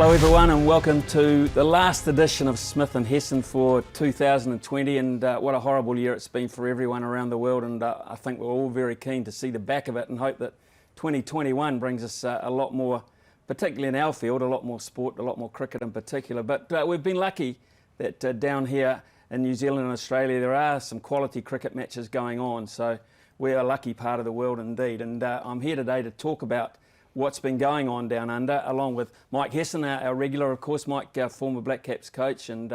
Hello everyone and welcome to the last edition of Smith and Hesson for 2020, and what a horrible year it's been for everyone around the world, and I think we're all very keen to see the back of it and hope that 2021 brings us a lot more, particularly in our field, a lot more sport, a lot more cricket in particular. But we've been lucky that down here in New Zealand and Australia there are some quality cricket matches going on, so we're a lucky part of the world indeed, and I'm here today to talk about what's been going on down under, along with Mike Hesson, our regular, of course. Mike, former Blackcaps coach and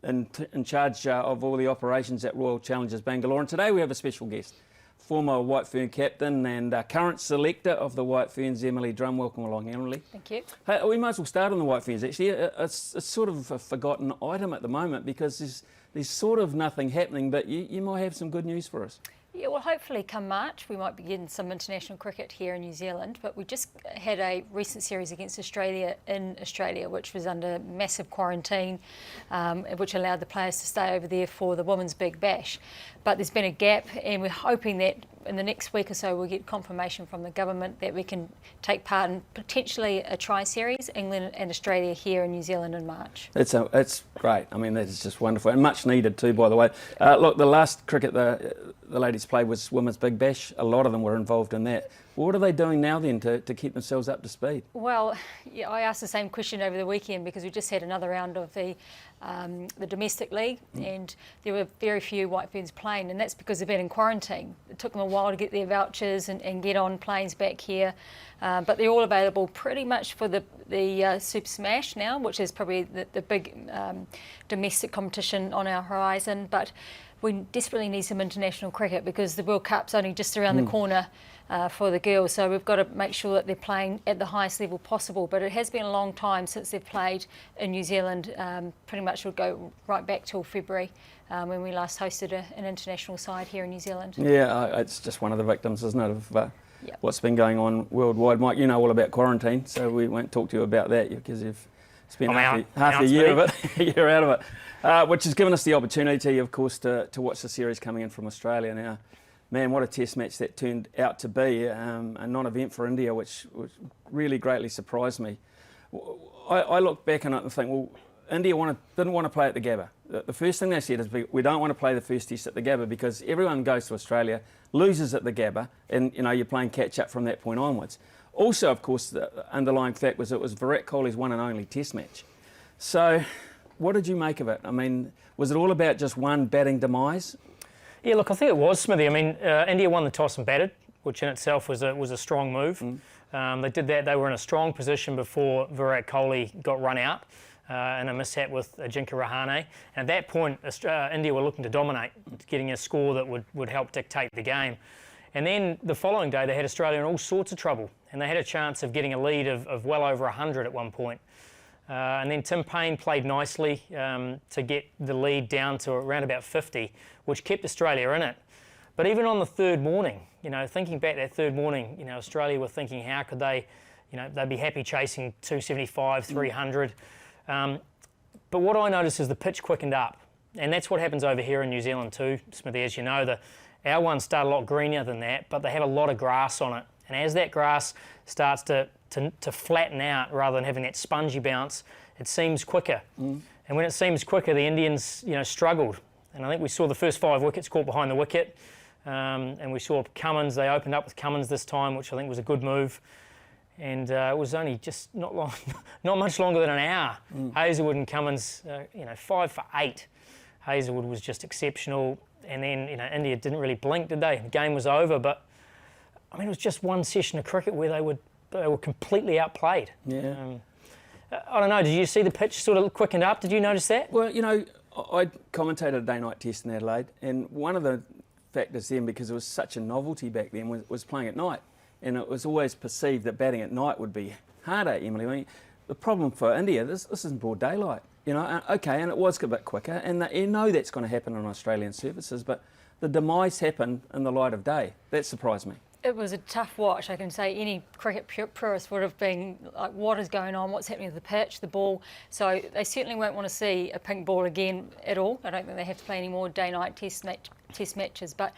in charge of all the operations at Royal Challengers Bangalore. And today we have a special guest, former White Fern captain and current selector of the White Ferns, Emily Drumm. Welcome along, Emily. Thank you. Hey, we might as well start on the White Ferns. Actually, it's sort of a forgotten item at the moment because there's sort of nothing happening, but you might have some good news for us. Yeah, well, hopefully come March we might be getting some international cricket here in New Zealand, but we just had a recent series against Australia in Australia, which was under massive quarantine, which allowed the players to stay over there for the Women's Big Bash. But there's been a gap, and we're hoping that in the next week or so we'll get confirmation from the government that we can take part in potentially a tri-series, England and Australia here in New Zealand in March. It's great. I mean, that is just wonderful and much needed too, by the way. Look, the last cricket the ladies played was Women's Big Bash. A lot of them were involved in that. What are they doing now then to keep themselves up to speed? Well, yeah, I asked the same question over the weekend because we just had another round of the domestic league, and there were very few White Ferns playing, and that's because they've been in quarantine. It took them a while to get their vouchers and get on planes back here, but they're all available pretty much for the Super Smash now, which is probably the big domestic competition on our horizon. But we desperately need some international cricket because the World Cup's only just around the corner for the girls, so we've got to make sure that they're playing at the highest level possible. But it has been a long time since they've played in New Zealand. Pretty much would go right back till February when we last hosted an international side here in New Zealand. Yeah, it's just one of the victims, isn't it, of what's been going on worldwide. Mike, you know all about quarantine, so we won't talk to you about that because you've spent half a year of it, a year out of it, which has given us the opportunity, of course, to watch the series coming in from Australia now. Man, what a test match that turned out to be, a non-event for India, which really greatly surprised me. I look back on it and think, well, India didn't want to play at the Gabba. The first thing they said is, we don't want to play the first test at the Gabba because everyone goes to Australia, loses at the Gabba, and you're playing catch-up from that point onwards. Also, of course, the underlying fact was it was Virat Kohli's one and only test match. So, what did you make of it? I mean, was it all about just one batting demise? Yeah, look, I think it was, Smithy. I mean, India won the toss and batted, which in itself was a strong move. They did that. They were in a strong position before Virat Kohli got run out in a mishap with Ajinkya Rahane. And at that point, India were looking to dominate, getting a score that would help dictate the game. And then the following day, they had Australia in all sorts of trouble, and they had a chance of getting a lead of well over 100 at one point. And then Tim Paine played nicely to get the lead down to around about 50, which kept Australia in it. But even on the third morning, thinking back that third morning, Australia were thinking how could they, they'd be happy chasing 275, 300. But what I noticed is the pitch quickened up, and that's what happens over here in New Zealand too, Smithy. As you know, our ones start a lot greener than that, but they have a lot of grass on it. And as that grass starts to flatten out rather than having that spongy bounce, it seems quicker. And when it seems quicker, the Indians, struggled. And I think we saw the first 5 wickets caught behind the wicket. And we saw Cummins, they opened up with Cummins this time, which I think was a good move. And it was only just not much longer than an hour. Hazlewood and Cummins, 5 for 8. Hazlewood was just exceptional. And then, India didn't really blink, did they? The game was over, but I mean, it was just one session of cricket where they were completely outplayed. Yeah. I don't know, did you see the pitch sort of quickened up? Did you notice that? Well, I commentated a day-night test in Adelaide, and one of the factors then, because it was such a novelty back then, was playing at night. And it was always perceived that batting at night would be harder, Emily. I mean, the problem for India, this isn't broad daylight. Okay, and it was a bit quicker, and that's going to happen on Australian surfaces, but the demise happened in the light of day. That surprised me. It was a tough watch. I can say any cricket purist would have been like, what is going on? What's happening to the pitch, the ball? So they certainly won't want to see a pink ball again at all. I don't think they have to play any more day-night test matches. But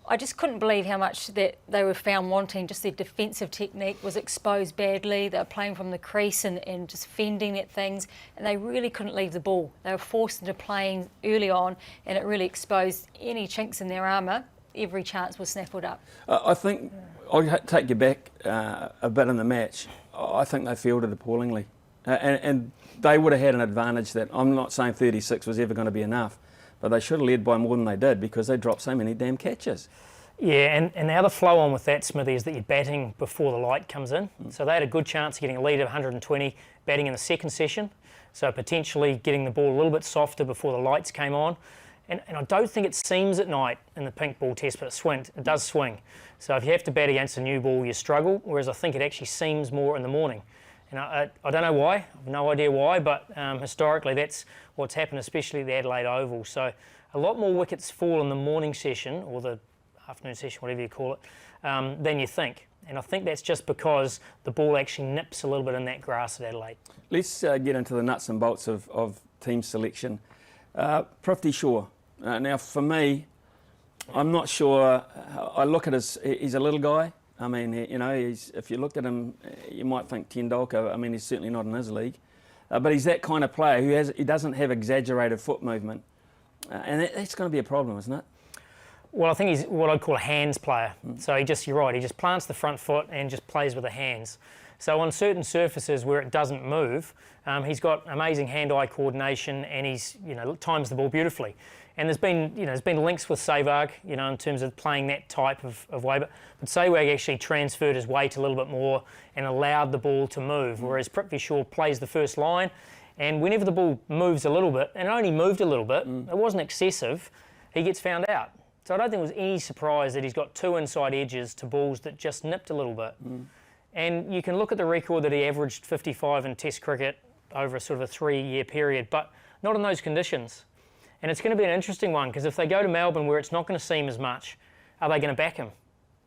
I just couldn't believe how much that they were found wanting. Just their defensive technique was exposed badly. They were playing from the crease and just fending at things, and they really couldn't leave the ball. They were forced into playing early on, and it really exposed any chinks in their armour. Every chance was snaffled up. I think, I'll take you back a bit in the match. I think they fielded appallingly. And they would have had an advantage that, I'm not saying 36 was ever going to be enough, but they should have led by more than they did because they dropped so many damn catches. Yeah, and now the flow on with that, Smithy, is that you're batting before the light comes in. So they had a good chance of getting a lead of 120 batting in the second session. So potentially getting the ball a little bit softer before the lights came on. And I don't think it seems at night in the pink ball test, but it does swing. So if you have to bat against a new ball, you struggle, whereas I think it actually seems more in the morning. And I don't know why, I've no idea why, but historically that's what's happened, especially at the Adelaide Oval. So a lot more wickets fall in the morning session, or the afternoon session, whatever you call it, than you think. And I think that's just because the ball actually nips a little bit in that grass at Adelaide. Let's get into the nuts and bolts of team selection. Prithvi Shaw. Now for me, I'm not sure, I look at he's a little guy. I mean, you know, if you looked at him, you might think Tendulkar. I mean, he's certainly not in his league. But he's that kind of player he doesn't have exaggerated foot movement. And that's going to be a problem, isn't it? Well, I think he's what I'd call a hands player. So you're right, he just plants the front foot and just plays with the hands. So on certain surfaces where it doesn't move, he's got amazing hand-eye coordination, and he's, times the ball beautifully. And there's been links with Sehwag, in terms of playing that type of way. But Sehwag actually transferred his weight a little bit more and allowed the ball to move, whereas Prithvi Shaw plays the first line. And whenever the ball moves a little bit, and it only moved a little bit, it wasn't excessive, he gets found out. So I don't think it was any surprise that he's got two inside edges to balls that just nipped a little bit. And you can look at the record that he averaged 55 in Test cricket over a sort of a 3-year period, but not in those conditions. And it's going to be an interesting one, because if they go to Melbourne where it's not going to seem as much, are they going to back him?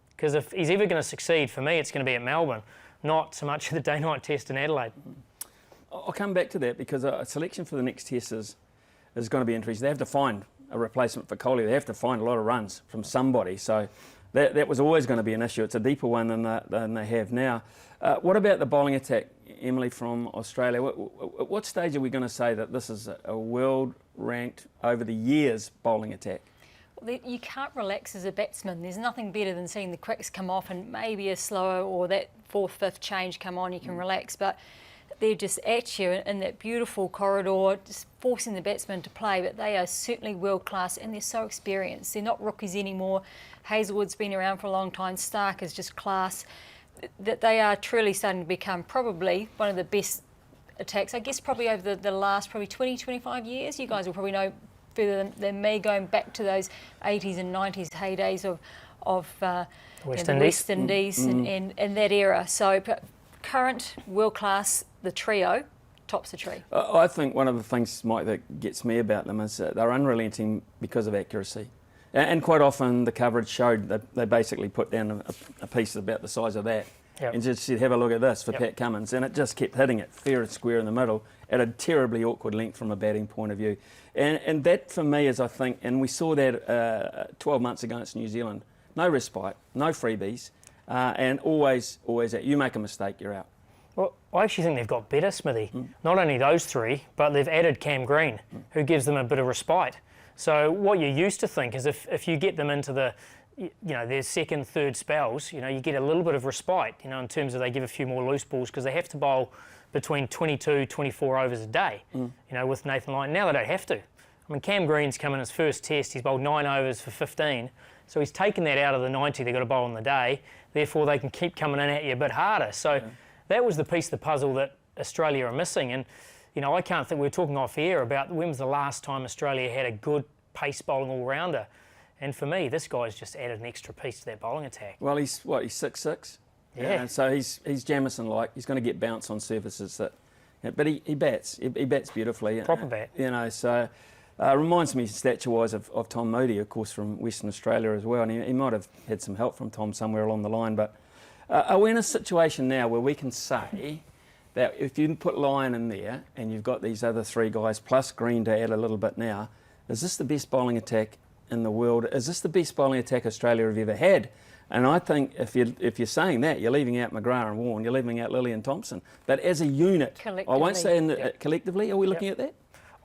Because if he's ever going to succeed, for me, it's going to be at Melbourne, not so much at the day-night test in Adelaide. I'll come back to that, because a selection for the next test is going to be interesting. They have to find a replacement for Colin. They have to find a lot of runs from somebody. So that was always going to be an issue. It's a deeper one than they have now. What about the bowling attack, Emily, from Australia? At what stage are we going to say that this is a world-ranked, over the years, bowling attack? Well, you can't relax as a batsman. There's nothing better than seeing the quicks come off and maybe a slower or that 4th, 5th change come on, you can relax. But they're just at you in that beautiful corridor, just forcing the batsman to play. But they are certainly world-class, and they're so experienced. They're not rookies anymore. Hazelwood's been around for a long time. Stark is just class. That they are truly starting to become probably one of the best attacks, I guess, probably over the last 20, 25 years. You guys will probably know further than me, going back to those 80s and 90s heydays of the West Indies and that era. So current, world-class, the trio tops the tree. I think one of the things, Mike, that gets me about them is they're unrelenting because of accuracy. And quite often the coverage showed that they basically put down a piece about the size of that and just said, have a look at this for Pat Cummins. And it just kept hitting it fair and square in the middle at a terribly awkward length from a batting point of view. And that for me is, I think, and we saw that 12 months ago against New Zealand, no respite, no freebies, and always that you make a mistake, you're out. Well, I actually think they've got better, Smithy. Not only those three, but they've added Cam Green, who gives them a bit of respite. So what you used to think is if you get them into their second, third spells, you get a little bit of respite, in terms of they give a few more loose balls, because they have to bowl between 22, 24 overs a day, with Nathan Lyon. Now they don't have to. I mean, Cam Green's come in his first test, he's bowled 9 overs for 15, so he's taken that out of the 90 they've got to bowl in the day, therefore they can keep coming in at you a bit harder. So that was the piece of the puzzle that Australia are missing. And I can't think, we were talking off air about when was the last time Australia had a good pace bowling all-rounder. And for me, this guy's just added an extra piece to that bowling attack. Well, he's 6'6". Yeah. So he's Jamison-like. He's going to get bounce on surfaces but he bats. He bats beautifully. Proper bat. So reminds me stature-wise of Tom Moody, of course, from Western Australia as well. And he might have had some help from Tom somewhere along the line. But are we in a situation now where we can say that if you put Lyon in there and you've got these other three guys plus Green to add a little bit now, is this the best bowling attack in the world. Is this the best bowling attack Australia have ever had? And I think if you're saying that, you're leaving out McGrath and Warren, you're leaving out Lilly and Thompson. But as a unit, I won't say collectively, are we looking at that?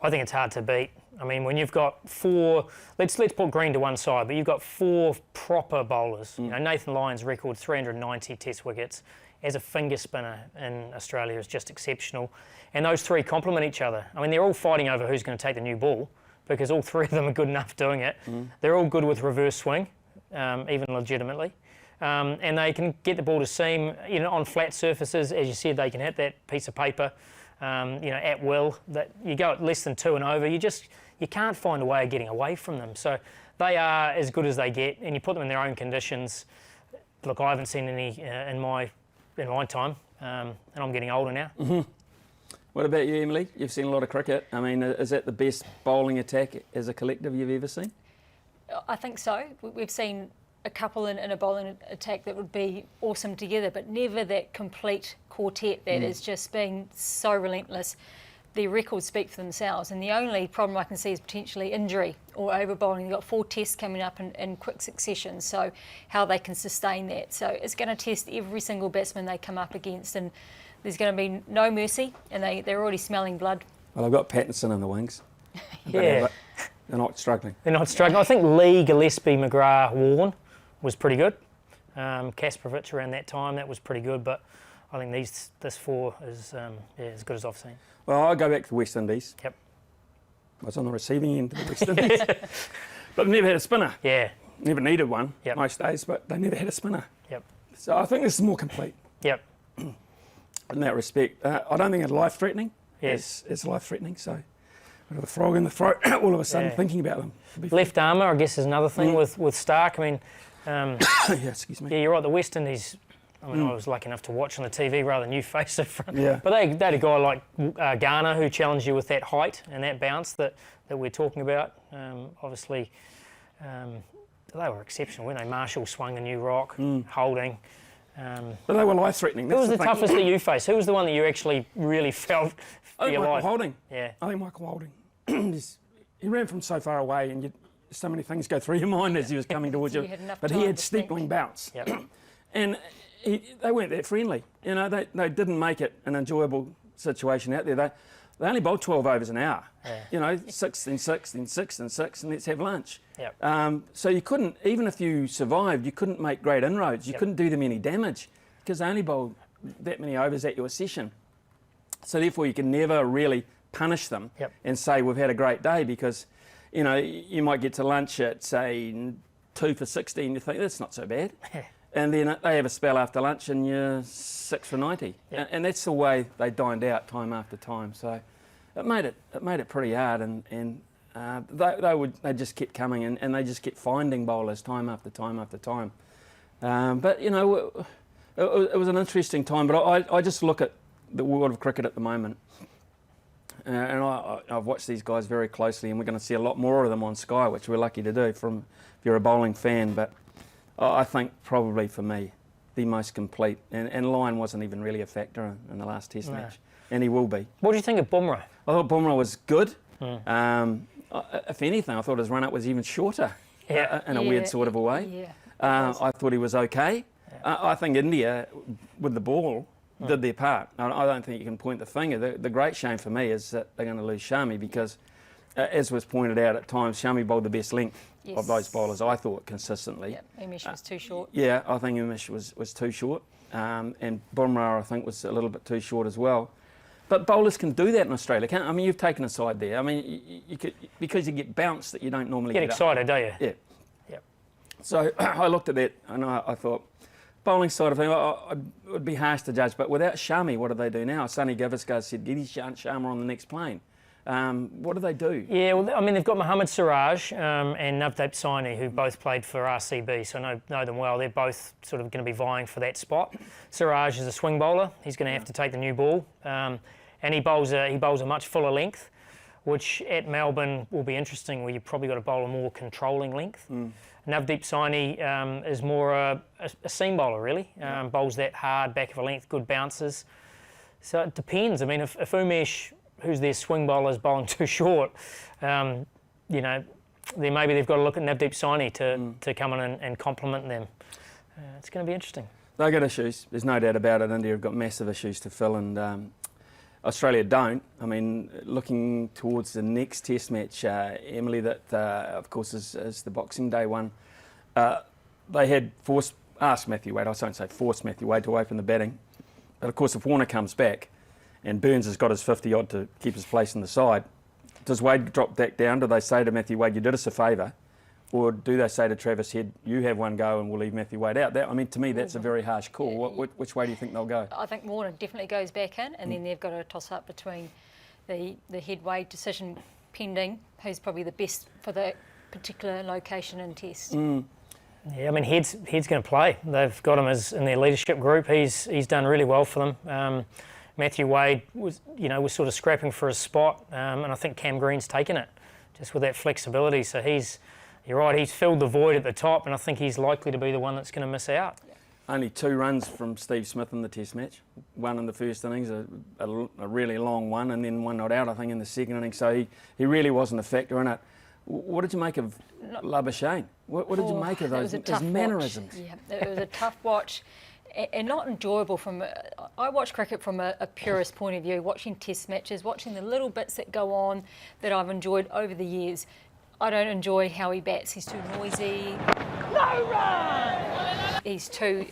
I think it's hard to beat. I mean, when you've got 4, let's put Green to one side, but you've got 4 proper bowlers. You know, Nathan Lyon's record 390 Test wickets as a finger spinner in Australia is just exceptional. And those 3 complement each other. I mean, they're all fighting over who's going to take the new ball because all 3 of them are good enough doing it. They're all good with reverse swing. Even legitimately, and they can get the ball to seam, you know, on flat surfaces. As you said, they can hit that piece of paper, you know, at will. That you go at less than 2 and over, you can't find a way of getting away from them. So they are as good as they get, and you put them in their own conditions. Look, I haven't seen any in my time, and I'm getting older now. What about you, Emily? You've seen a lot of cricket. I mean, is that the best bowling attack as a collective you've ever seen? I think so. We've seen a couple in a bowling attack that would be awesome together, but never that complete quartet that is just being so relentless. Their records speak for themselves, and the only problem I can see is potentially injury or over bowling. You've got 4 tests coming up in quick succession, so how they can sustain that. So it's going to test every single batsman they come up against, and there's going to be no mercy, and they're already smelling blood. Well, I've got Pattinson in the wings. Yeah. They're not struggling. They're not struggling. I think Lee, Gillespie, McGrath, Warren was pretty good. Kasparovich around that time, that was pretty good. But I think this 4 is as good as I've seen. Well, I'll go back to the West Indies. Yep. I was on the receiving end of the West Indies. But they've never had a spinner. Yeah. Never needed one most days, but they never had a spinner. Yep. So I think this is more complete. Yep. In that respect. I don't think it's life-threatening. Yes. It's life-threatening, so... With a frog in the throat, all of a sudden thinking about them. Left armour, I guess, is another thing with Stark. I mean, excuse me. Yeah, you're right. The West Indies. I mean, I was lucky enough to watch on the TV rather than you face it. Yeah. But they had a guy like Garner who challenged you with that height and that bounce that we're talking about. Obviously, they were exceptional, weren't they? Marshall swung a new rock, Holding. But they were life-threatening. Who was the toughest that you faced? Who was the one that you actually really felt for your life? Holding. Yeah. I think Michael Holding. He ran from so far away, and so many things go through your mind as he was coming towards you. But he had steepling bounce. Yep. And they weren't that friendly. You know, they didn't make it an enjoyable situation out there. They only bowled 12 overs an hour. Yeah. You know, 6, then 6, then 6, then 6, and let's have lunch. Yep. So you couldn't, even if you survived, you couldn't make great inroads. You couldn't do them any damage because they only bowled that many overs at your session. So therefore, you can never really punish them and say we've had a great day because, you know, you might get to lunch at say 2 for 60 and you think that's not so bad. And then they have a spell after lunch and you're 6 for 90. And that's the way they dined out time after time. So it made it pretty hard, and they just kept coming and they just kept finding bowlers time after time after time. But you know, it was an interesting time. But I just look at the world of cricket at the moment, and I've watched these guys very closely, and we're going to see a lot more of them on Sky, which we're lucky to do if you're a bowling fan. But I think probably for me, the most complete, and Lyon wasn't even really a factor in the last Test match, and he will be. What do you think of Bumrah? I thought Bumrah was good. If anything, I thought his run-up was even shorter in a weird sort of a way. I thought he was okay. I think India, with the ball, did their part. I don't think you can point the finger. The great shame for me is that they're going to lose Shami because, as was pointed out at times, Shami bowled the best length of those bowlers, I thought, consistently. Umesh was too short. Yeah, I think Umesh was too short. And Bumrah, I think, was a little bit too short as well. But bowlers can do that in Australia, can't? I mean, you've taken a side there. I mean, you could, because you get bounced that you don't normally get excited, don't you? Yeah. Yep. So I looked at that and I thought, bowling side of thing, it would be harsh to judge. But without Shami, what do they do now? Sonny Gavaskar said, get his Sharma on the next plane. What do they do? Yeah, well, I mean, they've got Mohammad Siraj and Navdeep Saini, who both played for RCB, so I know them well. They're both sort of going to be vying for that spot. Siraj is a swing bowler. He's going to have to take the new ball. And he bowls a much fuller length, which at Melbourne will be interesting, where you've probably got to bowl a more controlling length. Navdeep Saini is more a seam bowler, really. Bowls that hard, back of a length, good bounces. So it depends. I mean, if Umesh, who's their swing bowler, is bowling too short, you know, then maybe they've got to look at Navdeep Saini to come in and complement them. It's going to be interesting. They've got issues, there's no doubt about it. India have got massive issues to fill, and Australia don't. I mean, looking towards the next Test match, Emily, that of course is the Boxing Day one, they had asked Matthew Wade, I won't say forced Matthew Wade to open the batting, but of course if Warner comes back and Burns has got his 50 odd to keep his place in the side, does Wade drop back down? Do they say to Matthew Wade, you did us a favour? Or do they say to Travis Head, you have one go and we'll leave Matthew Wade out? I mean, to me, that's a very harsh call. Which way do you think they'll go? I think Warner definitely goes back in, and then they've got to toss up between the Head-Wade decision pending, who's probably the best for that particular location and test. Yeah, I mean, Head's going to play. They've got him in their leadership group. He's done really well for them. Matthew Wade was sort of scrapping for his spot, and I think Cam Green's taken it, just with that flexibility. So you're right, he's filled the void at the top, and I think he's likely to be the one that's going to miss out. Only 2 runs from Steve Smith in the Test match. One in the first innings, a really long one, and then one not out, I think, in the second innings. So he really wasn't a factor in it. What did you make of Labuschagne? What did you make of his mannerisms? Yeah, it was a tough watch. And not enjoyable I watch cricket from a purist point of view, watching Test matches, watching the little bits that go on that I've enjoyed over the years. I don't enjoy how he bats. He's too noisy. No run! He's too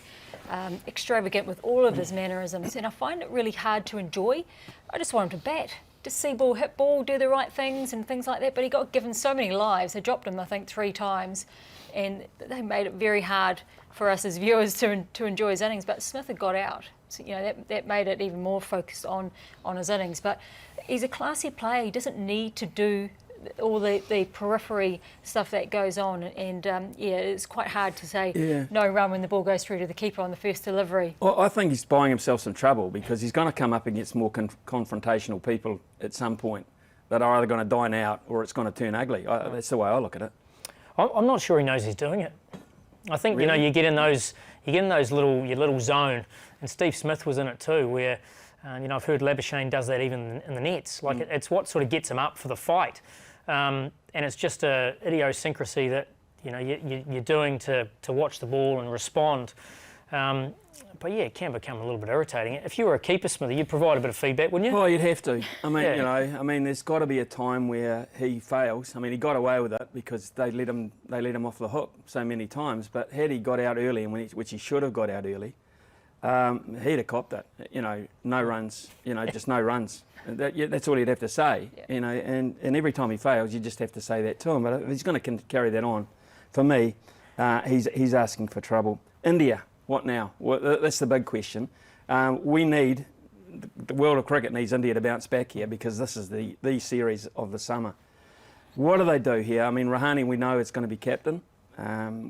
extravagant with all of his mannerisms, and I find it really hard to enjoy. I just want him to bat. Just see ball, hit ball, do the right things and things like that. But he got given so many lives. They dropped him, I think, 3 times, and they made it very hard for us as viewers to enjoy his innings. But Smith had got out, so that made it even more focused on his innings. But he's a classy player. He doesn't need to do all the periphery stuff that goes on, and it's quite hard to say no run when the ball goes through to the keeper on the first delivery. Well, I think he's buying himself some trouble, because he's going to come up against more confrontational people at some point that are either going to dine out or it's going to turn ugly. That's the way I look at it. I'm not sure he knows he's doing it. I think really? You get in those your little zone, and Steve Smith was in it too, where I've heard Labuschagne does that even in the nets. Like it's what sort of gets him up for the fight. And it's just a idiosyncrasy that you're doing to watch the ball and respond. But yeah, it can become a little bit irritating. If you were a keeper, Smithy, you'd provide a bit of feedback, wouldn't you? Well, you'd have to. I mean, there's got to be a time where he fails. I mean, he got away with it because they let him off the hook so many times. But had he got out early, and which he should have got out early, he'd have copped it. No runs. Just no runs. That's all he'd have to say. And every time he fails, you just have to say that to him. But if he's going to carry that on, for me, he's asking for trouble. India, what now? Well, that's the big question. The world of cricket needs India to bounce back here, because this is the series of the summer. What do they do here? I mean, Rahane, we know is going to be captain,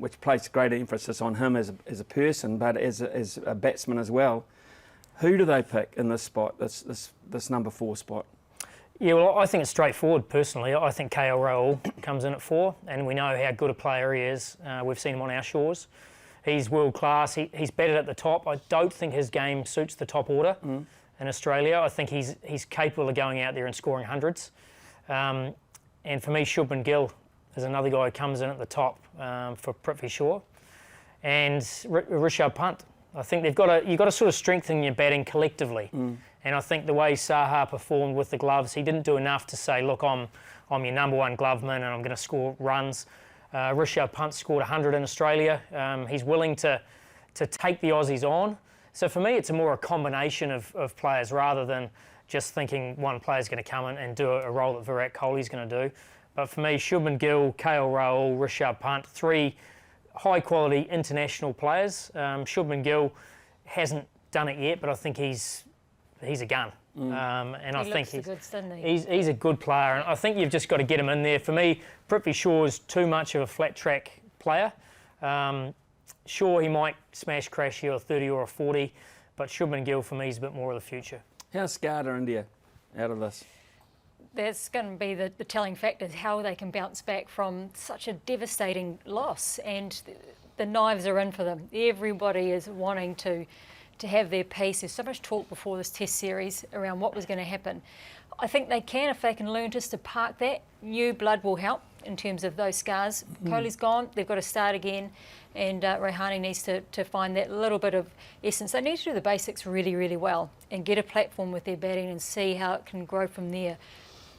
which places great emphasis on him as a person, but as a batsman as well. Who do they pick in this spot, this number 4 spot? Yeah, well, I think it's straightforward, personally. I think KL Rahul comes in at 4, and we know how good a player he is. We've seen him on our shores. He's world class. He's batted at the top. I don't think his game suits the top order in Australia. I think he's capable of going out there and scoring hundreds. And for me, Shubman Gill is another guy who comes in at the top for Prithvi Shaw. And Rishabh Pant. I think you've got to sort of strengthen your batting collectively. And I think the way Saha performed with the gloves, he didn't do enough to say, look, I'm your number 1 gloveman and I'm going to score runs. Rishabh Pant scored 100 in Australia. He's willing to take the Aussies on. So for me, it's more a combination of players rather than just thinking one player's going to come in and do a role that Virat Kohli's going to do. But for me, Shubman Gill, KL Rahul, Rishabh Pant, 3 high-quality international players. Shubman Gill hasn't done it yet, but I think he's a gun. And I think he's a good player. And I think you've just got to get him in there. For me, Prithvi Shaw's too much of a flat-track player. Sure, he might smash crash here a 30 or a 40, but Shubman Gill, for me, is a bit more of the future. How scarred are India out of this? That's going to be the telling factor, how they can bounce back from such a devastating loss. And the knives are in for them. Everybody is wanting to have their piece. There's so much talk before this Test series around what was going to happen. I think they can, if they can learn just to park that. New blood will help. in terms of those scars. Kohli's gone, they've got to start again, and Rahane needs to find that little bit of essence. They need to do the basics really, really well and get a platform with their batting and see how it can grow from there.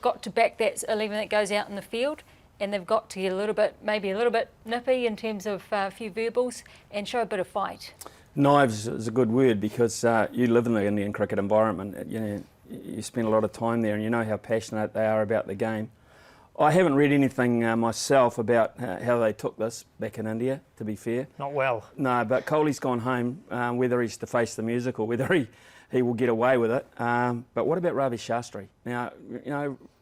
Got to back that 11 that goes out in the field, and they've got to get a little bit, maybe a little bit nippy in terms of a few verbals and show a bit of fight. Knives is a good word, because you live in the Indian cricket environment. You spend a lot of time there, and you know how passionate they are about the game. I haven't read anything myself about how they took this back in India, to be fair. Not well. No, but Kohli's gone home, whether he's to face the music or whether he will get away with it. But what about Ravi Shastri? Now,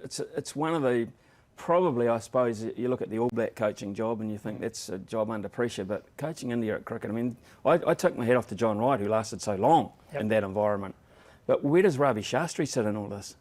it's one of the, probably, I suppose, you look at the All Black coaching job and you think that's a job under pressure, but coaching India at cricket, I mean, I took my hat off to John Wright, who lasted so long in that environment. But where does Ravi Shastri sit in all this?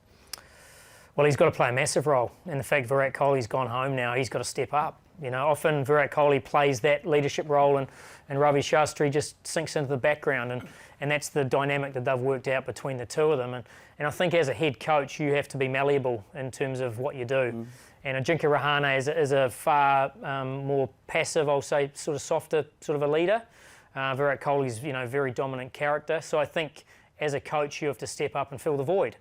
Well, he's got to play a massive role. And the fact Virat Kohli's gone home now, he's got to step up. Often Virat Kohli plays that leadership role, and Ravi Shastri just sinks into the background, and that's the dynamic that they've worked out between the two of them. And I think as a head coach, you have to be malleable in terms of what you do. And Ajinkya Rahane is a far more passive, I'll say, sort of softer sort of a leader. Virat Kohli's, very dominant character. So I think as a coach, you have to step up and fill the void.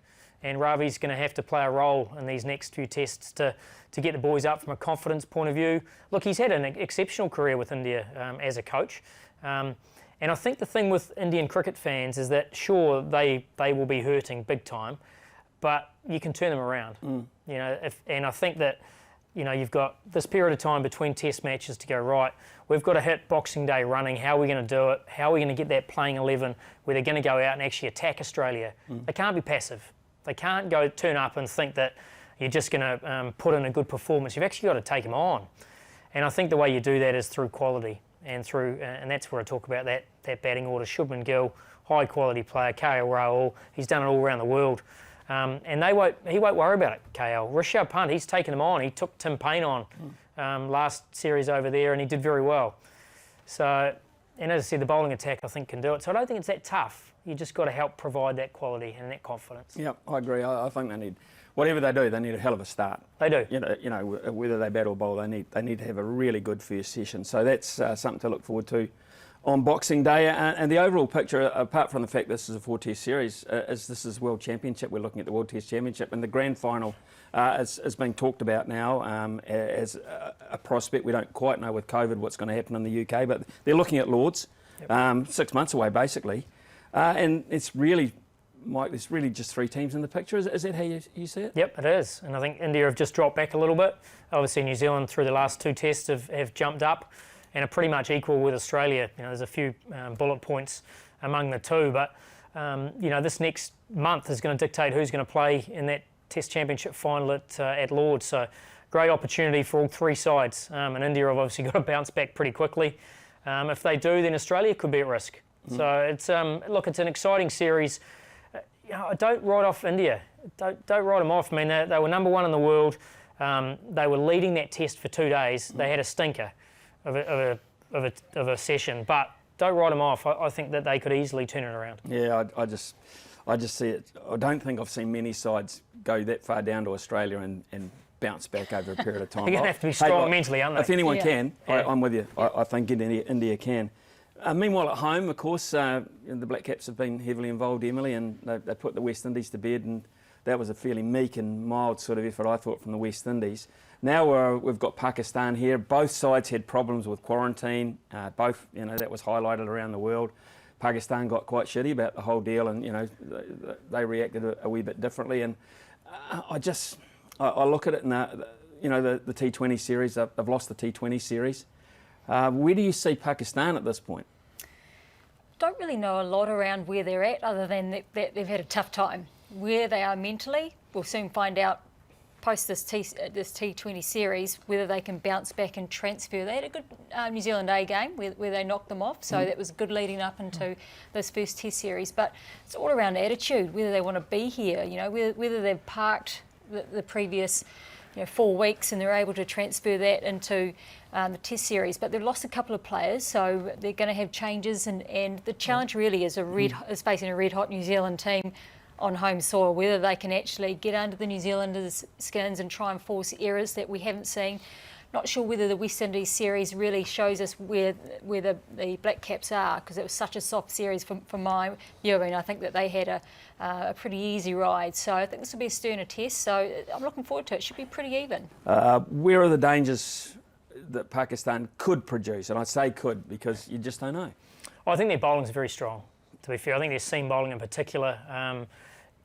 And Ravi's going to have to play a role in these next few tests to get the boys up from a confidence point of view. Look, he's had an exceptional career with India as a coach. And I think the thing with Indian cricket fans is that, sure, they will be hurting big time, but you can turn them around. And I think that, you've got this period of time between test matches to go, right, we've got to hit Boxing Day running. How are we going to do it? How are we going to get that playing 11 where they're going to go out and actually attack Australia? They can't be passive. They can't turn up and think that you're just going to put in a good performance. You've actually got to take them on. And I think the way you do that is through quality and and that's where I talk about that batting order. Shubman Gill, high quality player. KL Rahul, he's done it all around the world. And he won't worry about it, KL. Rishabh Pant, he's taken him on. He took Tim Payne on last series over there, and he did very well. So, and as I said, the bowling attack, I think, can do it. So I don't think it's that tough. You just got to help provide that quality and that confidence. Yeah, I agree. I think they need, whatever they do, they need a hell of a start. They do. Whether they bat or bowl, they need to have a really good first session. So that's something to look forward to on Boxing Day. And the overall picture, apart from the fact this is a 4-test series, is this is World Championship. We're looking at the World Test Championship, and the grand final is being talked about now as a prospect. We don't quite know with COVID what's going to happen in the UK, but they're looking at Lords, 6 months away basically. And it's really, Mike, there's really just 3 teams in the picture. Is that how you see it? Yep, it is. And I think India have just dropped back a little bit. Obviously, New Zealand through the last 2 tests have jumped up and are pretty much equal with Australia. There's a few bullet points among the two, but this next month is going to dictate who's going to play in that Test Championship final at Lords. So great opportunity for all 3 sides. And India have obviously got to bounce back pretty quickly. If they do, then Australia could be at risk. So it's it's an exciting series. Don't write off India. Don't write them off. I mean, they were number 1 in the world. They were leading that test for 2 days. They had a stinker of a session, but don't write them off. I think that they could easily turn it around. Yeah, I just see it. I don't think I've seen many sides go that far down to Australia and bounce back over a period of time. They're going to have to be strong mentally, aren't they? If anyone can, I'm with you. I think India can. Meanwhile, at home, of course, the Blackcaps have been heavily involved, Emily, and they put the West Indies to bed, and that was a fairly meek and mild sort of effort, I thought, from the West Indies. Now we've got Pakistan here. Both sides had problems with quarantine. Both, that was highlighted around the world. Pakistan got quite shitty about the whole deal, and they reacted a wee bit differently. And I look at it in the T20 series. They've lost the T20 series. Where do you see Pakistan at this point? Don't really know a lot around where they're at, other than that they've had a tough time. Where they are mentally, we'll soon find out post this T20 series whether they can bounce back and transfer. They had a good New Zealand A game where they knocked them off, so that was good leading up into this first Test series. But it's all around attitude, whether they want to be here, whether they've parked the previous 4 weeks and they're able to transfer that into the Test series. But they've lost a couple of players, so they're going to have changes, and the challenge really is is facing a red hot New Zealand team on home soil, whether they can actually get under the New Zealanders' skins and try and force errors that we haven't seen. not sure whether the West Indies series really shows us where the Blackcaps are, because it was such a soft series from my viewing. I think that they had a pretty easy ride, so I think this will be a sterner test, so I'm looking forward to it. It should be pretty even. Where are the dangers that Pakistan could produce? And I say could because you just don't know. I think their bowling's very strong, to be fair. I think their seam bowling in particular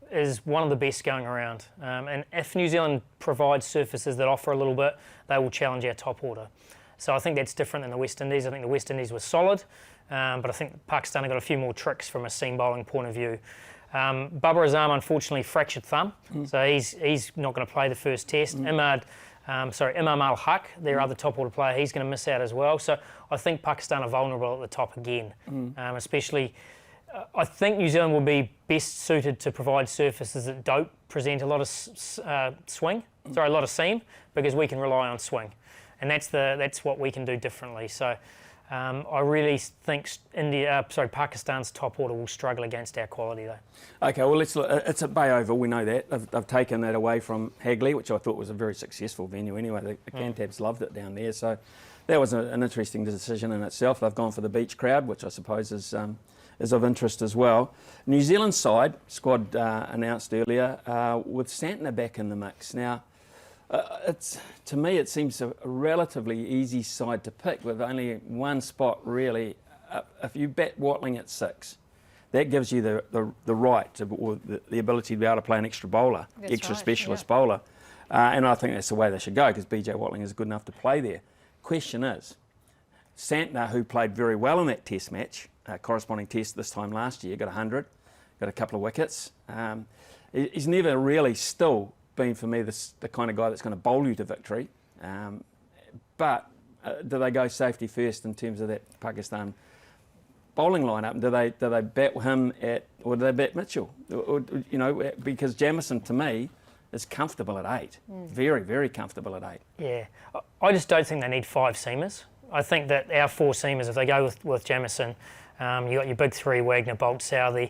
is one of the best going around. And if New Zealand provides surfaces that offer a little bit, they will challenge our top order. So I think that's different than the West Indies. I think the West Indies were solid, but I think Pakistan have got a few more tricks from a seam bowling point of view. Babar Azam unfortunately fractured thumb, so he's not going to play the first test. Imam Al-Haq, their other top order player, he's going to miss out as well. So I think Pakistan are vulnerable at the top again, especially. I think New Zealand will be best suited to provide surfaces that don't present a lot of a lot of seam, because we can rely on swing, and that's what we can do differently. So I really think Pakistan's top order will struggle against our quality though. Okay, well, it's at Bay Oval, we know that. They've taken that away from Hagley, which I thought was a very successful venue anyway. The Cantabs loved it down there, so that was an interesting decision in itself. They've gone for the beach crowd, which I suppose is of interest as well. New Zealand side, squad announced earlier, with Santner back in the mix. Now, to me it seems a relatively easy side to pick with only one spot really. If you bat Watling at 6, that gives you the right to, or the ability to be able to play an extra bowler, specialist bowler. And I think that's the way they should go, because BJ Watling is good enough to play there. Question is, Santner, who played very well in that test match, corresponding test this time last year, got 100, got a couple of wickets. He's never really still been, for me, the kind of guy that's going to bowl you to victory. But do they go safety first in terms of that Pakistan bowling lineup? And do they bat him or do they bat Mitchell? Or, because Jamieson, to me, is comfortable at 8. Very, very comfortable at 8. Yeah, I just don't think they need 5 seamers. I think that our 4 seamers, if they go with Jamieson, you got your big 3, Wagner, Bolt, Southey.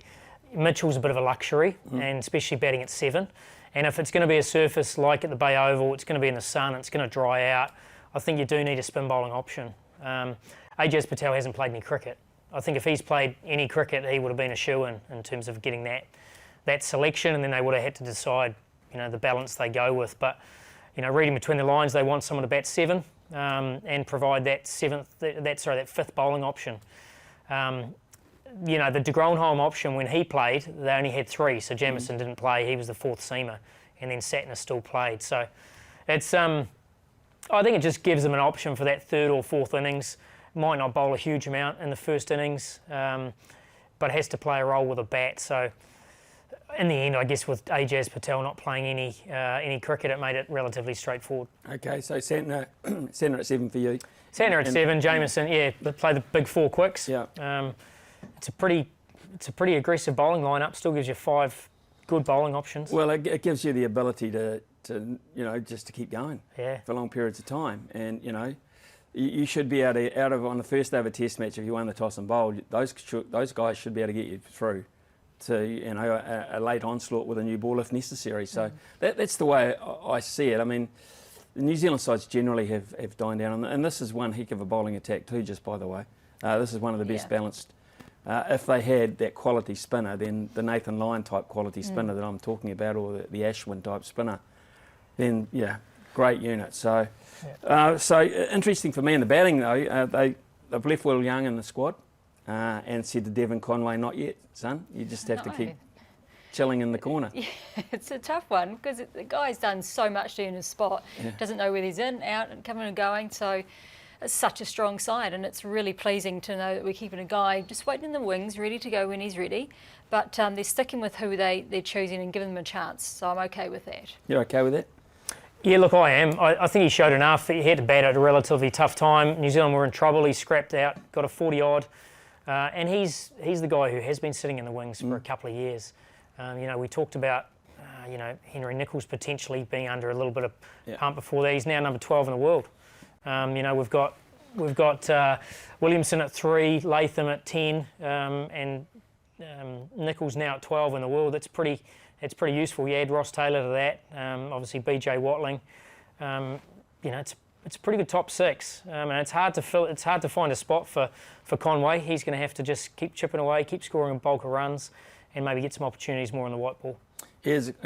Mitchell's a bit of a luxury, and especially batting at 7. And if it's going to be a surface like at the Bay Oval, it's going to be in the sun, it's going to dry out, I think you do need a spin bowling option. Ajaz Patel hasn't played any cricket. I think if he's played any cricket, he would have been a shoo-in in terms of getting that selection, and then they would have had to decide, the balance they go with. But, reading between the lines, they want someone to bat 7 and provide that 5th bowling option. The de Groenholm option, when he played, they only had 3, so Jamieson didn't play. He was the 4th seamer, and then Santner still played. So it's, I think it just gives them an option for that 3rd or 4th innings. Might not bowl a huge amount in the first innings, but has to play a role with a bat. So in the end, I guess with Ajaz Patel not playing any cricket, it made it relatively straightforward. Okay, so Santner at 7 for you. Santner at 7, Jamieson, play the big 4 quicks. Yeah. It's a pretty aggressive bowling lineup. Still gives you 5 good bowling options. Well, it gives you the ability to just to keep going for long periods of time, and you should be able to, on the first day of a test match, if you won the toss and bowled, those guys should be able to get you through to a late onslaught with a new ball if necessary. So that's the way I see it. I mean, the New Zealand sides generally have dined down, and this is one heck of a bowling attack too, just by the way. This is one of the best balanced. If they had that quality spinner, then the Nathan Lyon type quality spinner that I'm talking about, or the Ashwin type spinner, then great unit. So, so interesting for me in the batting though. They've left Will Young in the squad, and said to Devon Conway, "Not yet, son. You just have to keep chilling in the corner." Yeah, it's a tough one, because the guy's done so much to earn his spot. Doesn't know whether he's in, out, and coming and going. So it's such a strong side, and it's really pleasing to know that we're keeping a guy just waiting in the wings, ready to go when he's ready. But they're sticking with who they're choosing and giving them a chance. So I'm okay with that. You're okay with that? Yeah, look, I am. I think he showed enough. He had to bat at a relatively tough time. New Zealand were in trouble. He scrapped out, got a 40-odd. And he's the guy who has been sitting in the wings for a couple of years. We talked about, Henry Nicholls potentially being under a little bit of pump before that. He's now number 12 in the world. We've got Williamson at 3, Latham at 10, and Nicholls now at 12 in the world. It's pretty useful. You add Ross Taylor to that. Obviously BJ Watling. It's it's a pretty good top 6, and it's hard to fill. It's hard to find a spot for Conway. He's going to have to just keep chipping away, keep scoring a bulk of runs, and maybe get some opportunities more on the white ball.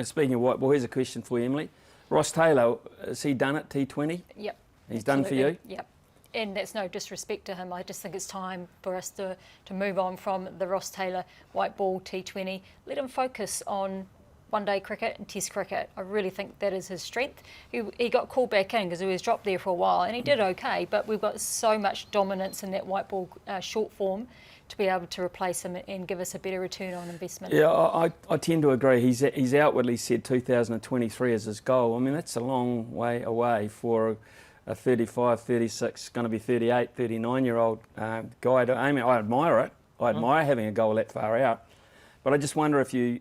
Speaking of white ball, here's a question for you, Emily. Ross Taylor, is he done at T20? Yep. He's done for you? Yep. And that's no disrespect to him. I just think it's time for us to move on from the Ross Taylor white ball T20. Let him focus on one-day cricket and Test cricket. I really think that is his strength. He got called back in because he was dropped there for a while, and he did okay, but we've got so much dominance in that white ball short form to be able to replace him and give us a better return on investment. Yeah, I tend to agree. He's outwardly said 2023 as his goal. I mean, that's a long way away for a 35, 36, going to be 38, 39-year-old guy to aim at. I admire it. I admire having a goal that far out. But I just wonder if you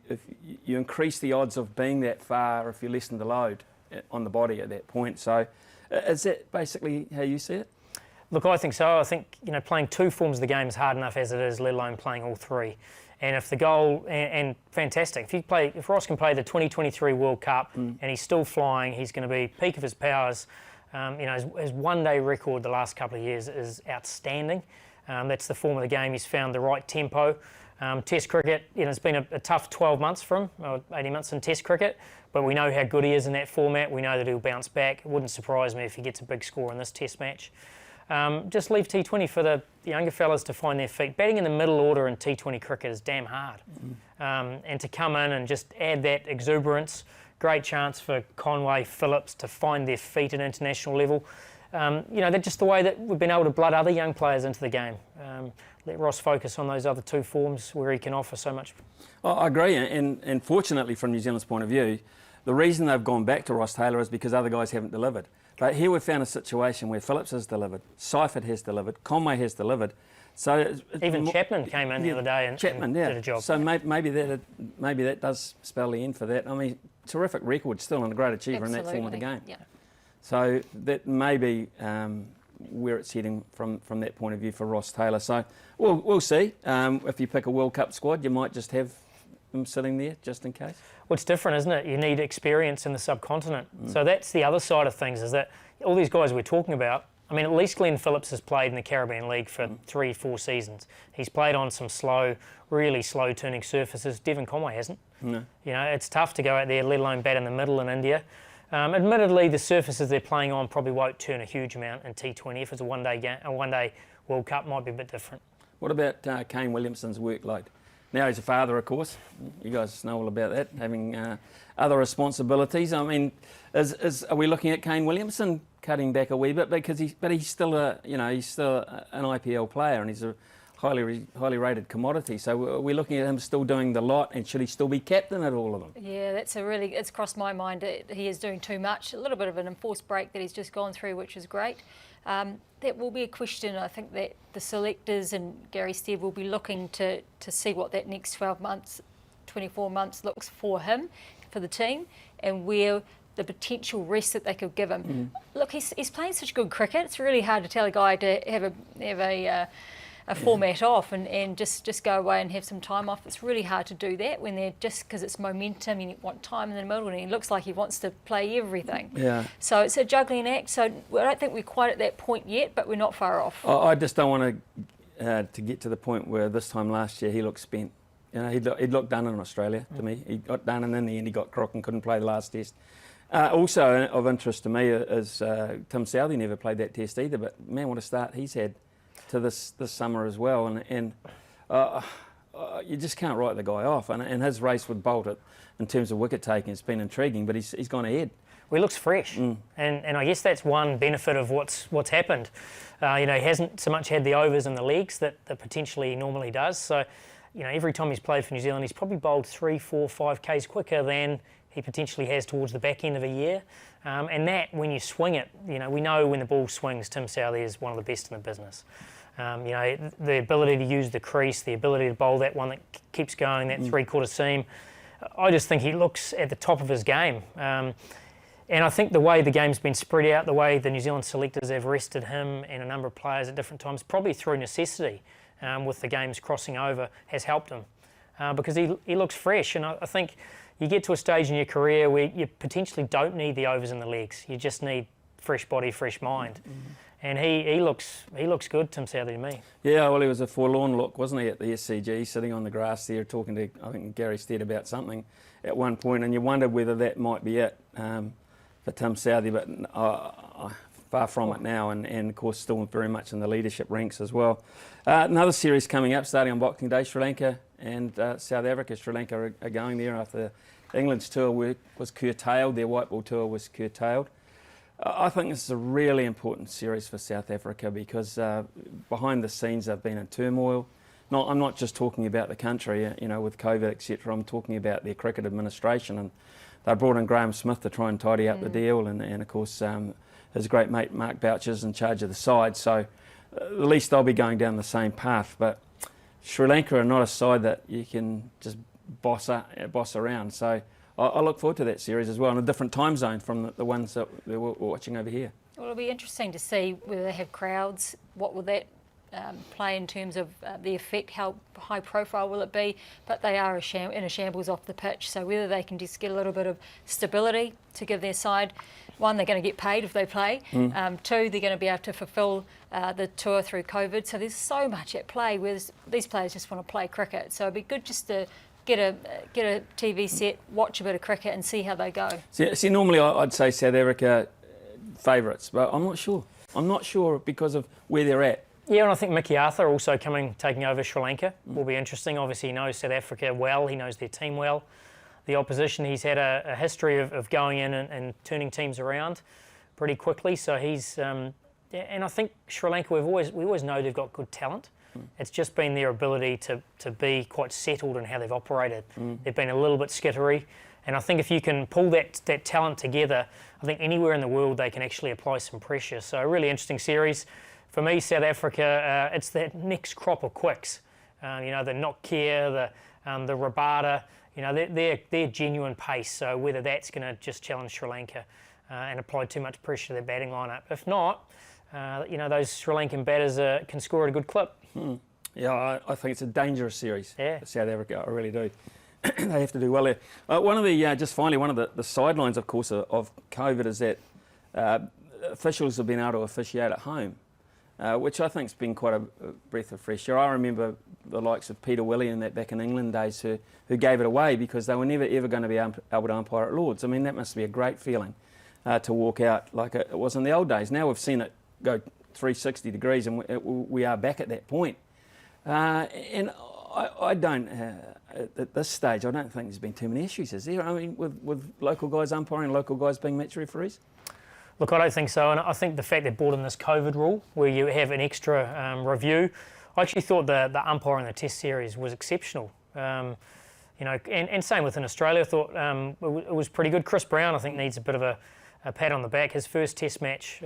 increase the odds of being that far if you lessen the load on the body at that point. So is that basically how you see it? Look, I think so. I think, playing 2 forms of the game is hard enough as it is, let alone playing all 3. And if the goal, and fantastic, if Ross can play the 2023 World Cup and he's still flying, he's going to be peak of his powers. His one-day record the last couple of years is outstanding. That's the form of the game. He's found the right tempo. Test cricket, it's been a tough 12 months for him, or 18 months in Test cricket, but we know how good he is in that format. We know that he'll bounce back. It wouldn't surprise me if he gets a big score in this Test match. Just leave T20 for the younger fellas to find their feet. Batting in the middle order in T20 cricket is damn hard. And to come in and just add that exuberance, great chance for Conway, Phillips to find their feet at international level. That's just the way that we've been able to blood other young players into the game. Let Ross focus on those other 2 forms where he can offer so much. I agree, and fortunately from New Zealand's point of view, the reason they've gone back to Ross Taylor is because other guys haven't delivered. But here we've found a situation where Phillips has delivered, Seifert has delivered, Conway has delivered. So even Chapman came in the other day and did a job. So maybe that does spell the end for that. I mean, terrific record still and a great achiever in that form of the game. Yep. So that may be where it's heading from that point of view for Ross Taylor. So we'll see. If you pick a World Cup squad, you might just have him sitting there just in case. Well, it's different, isn't it? You need experience in the subcontinent. So that's the other side of things, is that all these guys we're talking about, I mean, at least Glenn Phillips has played in the Caribbean League for 3-4 seasons. He's played on some really slow turning surfaces. Devon Conway hasn't. No. It's tough to go out there, let alone bat in the middle in India. Admittedly, the surfaces they're playing on probably won't turn a huge amount in T20. If it's a one-day World Cup, might be a bit different. What about Kane Williamson's workload? Now he's a father, of course. You guys know all about that, having other responsibilities. I mean, are we looking at Kane Williamson cutting back a wee bit because he's still an IPL player and he's a highly rated commodity. So are we looking at him still doing the lot, and should he still be captain at all of them? Yeah, it's crossed my mind that he is doing too much. A little bit of an enforced break that he's just gone through, which is great. That will be a question. I think that the selectors and Gary Stead will be looking to see what that next 12 months, 24 months looks for him, for the team, and where the potential rest that they could give him. Look, he's playing such good cricket. It's really hard to tell a guy to have a format off and just go away and have some time off. It's really hard to do that when they're just because it's momentum and you want time in the middle, and he looks like he wants to play everything. Yeah. So it's a juggling act. So I don't think we're quite at that point yet, but we're not far off. I just don't want to get to the point where this time last year he looked spent. He'd looked done in Australia to me. He got done, and in the end he got crook and couldn't play the last test. Also of interest to me is Tim Southey never played that test either, but man, what a start he's had to this summer as well, and you just can't write the guy off. And his race with Bolt in terms of wicket taking has been intriguing, but he's gone ahead. Well, he looks fresh, and I guess that's one benefit of what's happened. He hasn't so much had the overs and the legs that potentially he normally does. So, every time he's played for New Zealand, he's probably bowled 3, 4, 5 Ks quicker than he potentially has towards the back end of a year. And that, when you swing it, we know when the ball swings, Tim Southey is one of the best in the business. The ability to use the crease, the ability to bowl that one that keeps going, that three-quarter seam. I just think he looks at the top of his game. And I think the way the game's been spread out, the way the New Zealand selectors have rested him and a number of players at different times, probably through necessity, with the games crossing over, has helped him. Because he looks fresh, and I think you get to a stage in your career where you potentially don't need the overs and the legs. You just need fresh body, fresh mind. And he looks good, Tim Southee, to me. Yeah, well, he was a forlorn look, wasn't he, at the SCG, sitting on the grass there talking to, I think, Gary Stead about something at one point, and you wondered whether that might be it for Tim Southee, but far from it now, and of course still very much in the leadership ranks as well. Another series coming up, starting on Boxing Day, Sri Lanka and South Africa. Sri Lanka are going there after England's tour was curtailed, their white ball tour was curtailed. I think this is a really important series for South Africa because behind the scenes they've been in turmoil. I'm not just talking about the country, you know, with COVID, etc. I'm talking about their cricket administration, and they brought in Graham Smith to try and tidy up the deal, and of course his great mate Mark Boucher's in charge of the side, so at least they'll be going down the same path. But Sri Lanka are not a side that you can just boss around, so I look forward to that series as well, in a different time zone from the ones that we're watching over here. Well, it'll be interesting to see whether they have crowds. What will that play in terms of the effect? How high profile will it be? But they are in a shambles off the pitch, so whether they can just get a little bit of stability to give their side. One, they're going to get paid if they play. Two, they're going to be able to fulfil the tour through COVID. So there's so much at play, whereas these players just want to play cricket. So it'd be good just to get a TV set, watch a bit of cricket and see how they go. See, normally I'd say South Africa favourites, but I'm not sure. I'm not sure because of where they're at. Yeah, and I think Mickey Arthur also taking over Sri Lanka will be interesting. Obviously, he knows South Africa well. He knows their team well. The opposition, he's had a history of going in and turning teams around pretty quickly. So he's, and I think Sri Lanka, we always know they've got good talent. It's just been their ability to be quite settled in how they've operated. They've been a little bit skittery, and I think if you can pull that talent together, I think anywhere in the world they can actually apply some pressure. So a really interesting series. For me, South Africa, it's that next crop of quicks. You know, the Nokia, the Rabada, you know, they're genuine pace. So whether that's going to just challenge Sri Lanka and apply too much pressure to their batting lineup. If not, you know, those Sri Lankan batters can score at a good clip. Yeah, I think it's a dangerous series for South Africa. I really do. They have to do well there. One of the just finally, one of the sidelines, of course, of COVID is that officials have been able to officiate at home, which I think has been quite a breath of fresh air. I remember the likes of Peter Willey and that back in England days who gave it away because they were never ever going to be able to umpire at Lords. I mean, that must be a great feeling to walk out like it was in the old days. Now we've seen it go 360 degrees and we are back at that point. And I don't, at this stage, I don't think there's been too many issues, is there? I mean, with local guys umpiring, local guys being match referees? Look, I don't think so, and I think the fact they brought in this COVID rule where you have an extra review, I actually thought the umpire in the Test series was exceptional. You know, and same within Australia, I thought it was pretty good. Chris Brown, I think, needs a bit of a pat on the back. His first Test match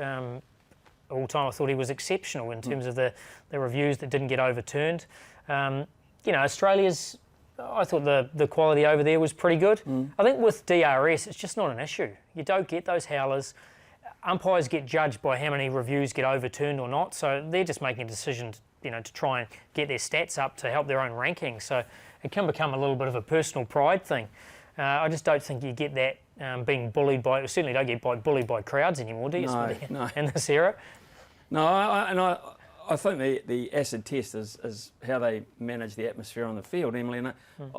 all time, I thought he was exceptional in terms of the reviews that didn't get overturned. You know, Australia's, I thought the quality over there was pretty good. I think with DRS, it's just not an issue. You don't get those howlers. Umpires get judged by how many reviews get overturned or not, so they're just making a decision, to try and get their stats up to help their own ranking. So it can become a little bit of a personal pride thing. I just don't think you get that being bullied by. You certainly don't get bullied by crowds anymore, do you? No. In this era. No, I think the acid test is how they manage the atmosphere on the field, Emily. And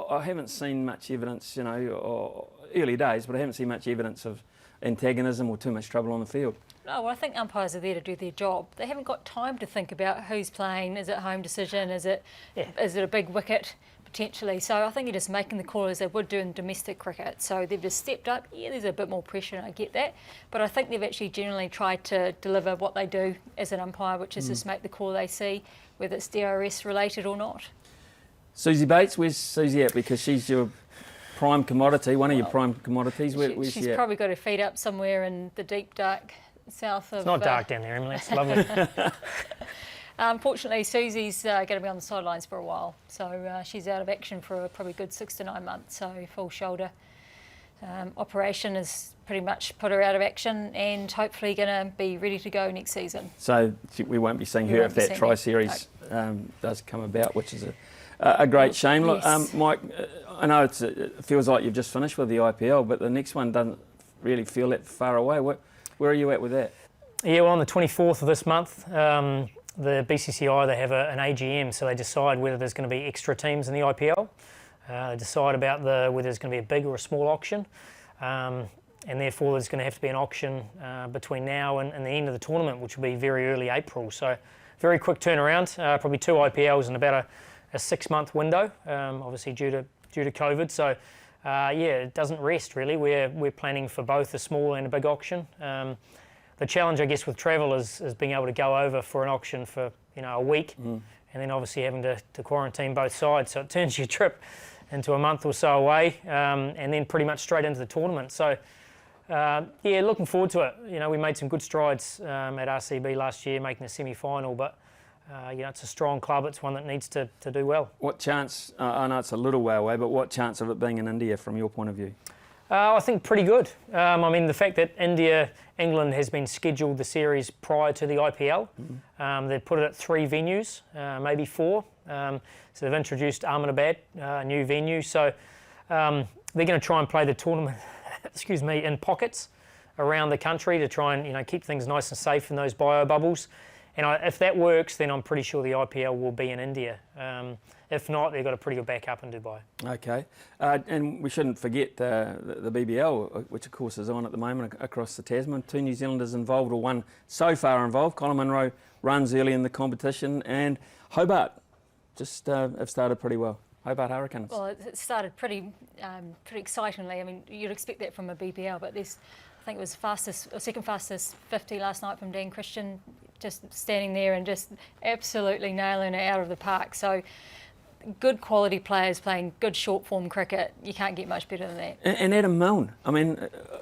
I haven't seen much evidence, or early days, but I haven't seen much evidence of antagonism or too much trouble on the field. No, well, I think umpires are there to do their job. They haven't got time to think about who's playing. Is it home decision? Is it a big wicket potentially? So I think you're just making the call as they would do in domestic cricket. So they've just stepped up. Yeah, there's a bit more pressure, and I get that. But I think they've actually generally tried to deliver what they do as an umpire, which is just make the call they see, whether it's DRS related or not. Susie Bates, where's Susie at? Because she's your prime commodity, one of your prime commodities. Where's she's she at? probably got her feet up somewhere in the deep, dark south of... It's not dark down there, Emily. It's lovely. Unfortunately, Susie's going to be on the sidelines for a while, so she's out of action for a probably good 6 to 9 months. So full shoulder operation has pretty much put her out of action, and hopefully going to be ready to go next season. So we won't be seeing her if that tri-series does come about, which is a great shame. Look, Yes. Mike, I know it feels like you've just finished with the IPL, but the next one doesn't really feel that far away. Where are you at with that? Yeah, well, on the 24th of this month, the BCCI, they have an AGM, so they decide whether there's going to be extra teams in the IPL. They decide about whether there's going to be a big or a small auction, and therefore there's going to have to be an auction between now and the end of the tournament, which will be very early April. So very quick turnaround, probably 2 IPLs in about a 6-month window, obviously due to COVID. So yeah, it doesn't rest really. We're planning for both a small and a big auction. The challenge, I guess, with travel is being able to go over for an auction for a week, and then obviously having to quarantine both sides. So it turns your trip into a month or so away, and then pretty much straight into the tournament. So yeah, looking forward to it. We made some good strides at RCB last year, making the semi-final, but it's a strong club. It's one that needs to do well. What chance, I know it's a little way away, but what chance of it being in India from your point of view? I think pretty good. I mean, the fact that England has been scheduled the series prior to the IPL. They've put it at 3 venues, maybe 4. So they've introduced Ahmedabad, a new venue. So they're going to try and play the tournament, excuse me, in pockets around the country to try and keep things nice and safe in those bio bubbles. And if that works, then I'm pretty sure the IPL will be in India. If not, they've got a pretty good backup in Dubai. Okay, and we shouldn't forget the BBL, which of course is on at the moment across the Tasman. 2 New Zealanders involved, or 1 so far involved. Colin Munro runs early in the competition, and Hobart just have started pretty well. Hobart Hurricanes. Well, it started pretty excitingly. I mean, you'd expect that from a BBL, but I think it was second fastest 50 last night from Dan Christian, just standing there and just absolutely nailing it out of the park. So good quality players playing good short form cricket. You can't get much better than that. And Adam Milne. I mean,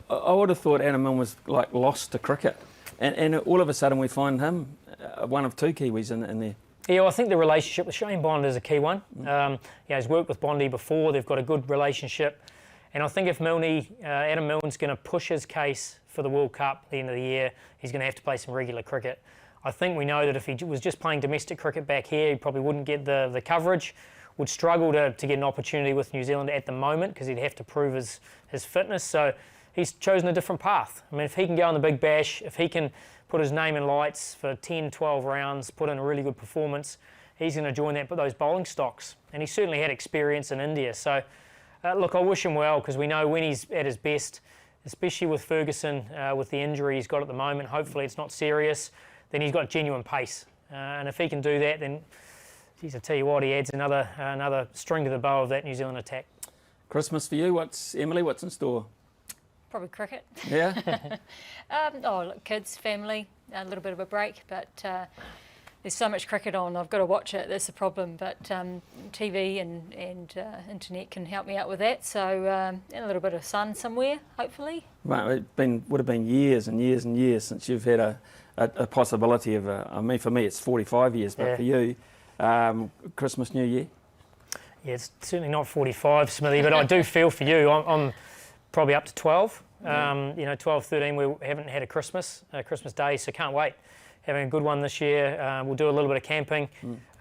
I would have thought Adam Milne was like lost to cricket, and all of a sudden we find him one of 2 Kiwis in there. Yeah, well, I think the relationship with Shane Bond is a key one. He's worked with Bondi before. They've got a good relationship. And I think if Adam Milne's going to push his case for the World Cup at the end of the year, he's going to have to play some regular cricket. I think we know that if he was just playing domestic cricket back here, he probably wouldn't get the coverage, would struggle to get an opportunity with New Zealand at the moment because he'd have to prove his fitness. So he's chosen a different path. I mean, if he can go on the Big Bash, if he can put his name in lights for 10, 12 rounds, put in a really good performance, he's going to join those bowling stocks. And he certainly had experience in India. So look, I wish him well because we know when he's at his best, especially with Ferguson, with the injury he's got at the moment, hopefully it's not serious, then he's got genuine pace. And if he can do that, then, geez, I tell you what, he adds another string to the bow of that New Zealand attack. Christmas for you, Emily, what's in store? Probably cricket. Yeah? Look, kids, family, a little bit of a break, but there's so much cricket on, I've got to watch it, that's the problem. But TV and internet can help me out with that, so and a little bit of sun somewhere, hopefully. Well, would have been years and years and years since you've had a possibility of I mean, for me it's 45 years, but for you, Christmas, New Year? Yeah, it's certainly not 45, Smithy, but I do feel for you. I'm probably up to 12. 12, 13, we haven't had a Christmas Day, so can't wait. Having a good one this year. We'll do a little bit of camping.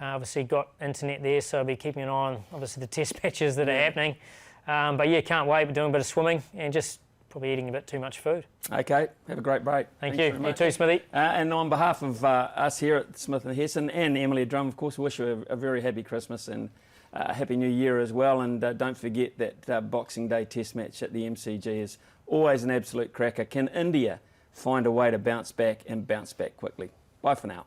Obviously got internet there, so I'll be keeping an eye on, obviously, the test matches that are happening. But yeah, can't wait. We're doing a bit of swimming and just probably eating a bit too much food. Okay, have a great break. Thanks you. You too, Smithy. And on behalf of us here at Smith and Hesson and Emily Drumm, of course, we wish you a very happy Christmas and a happy New Year as well. And don't forget that Boxing Day test match at the MCG is always an absolute cracker. Can India find a way to bounce back and bounce back quickly? Bye for now.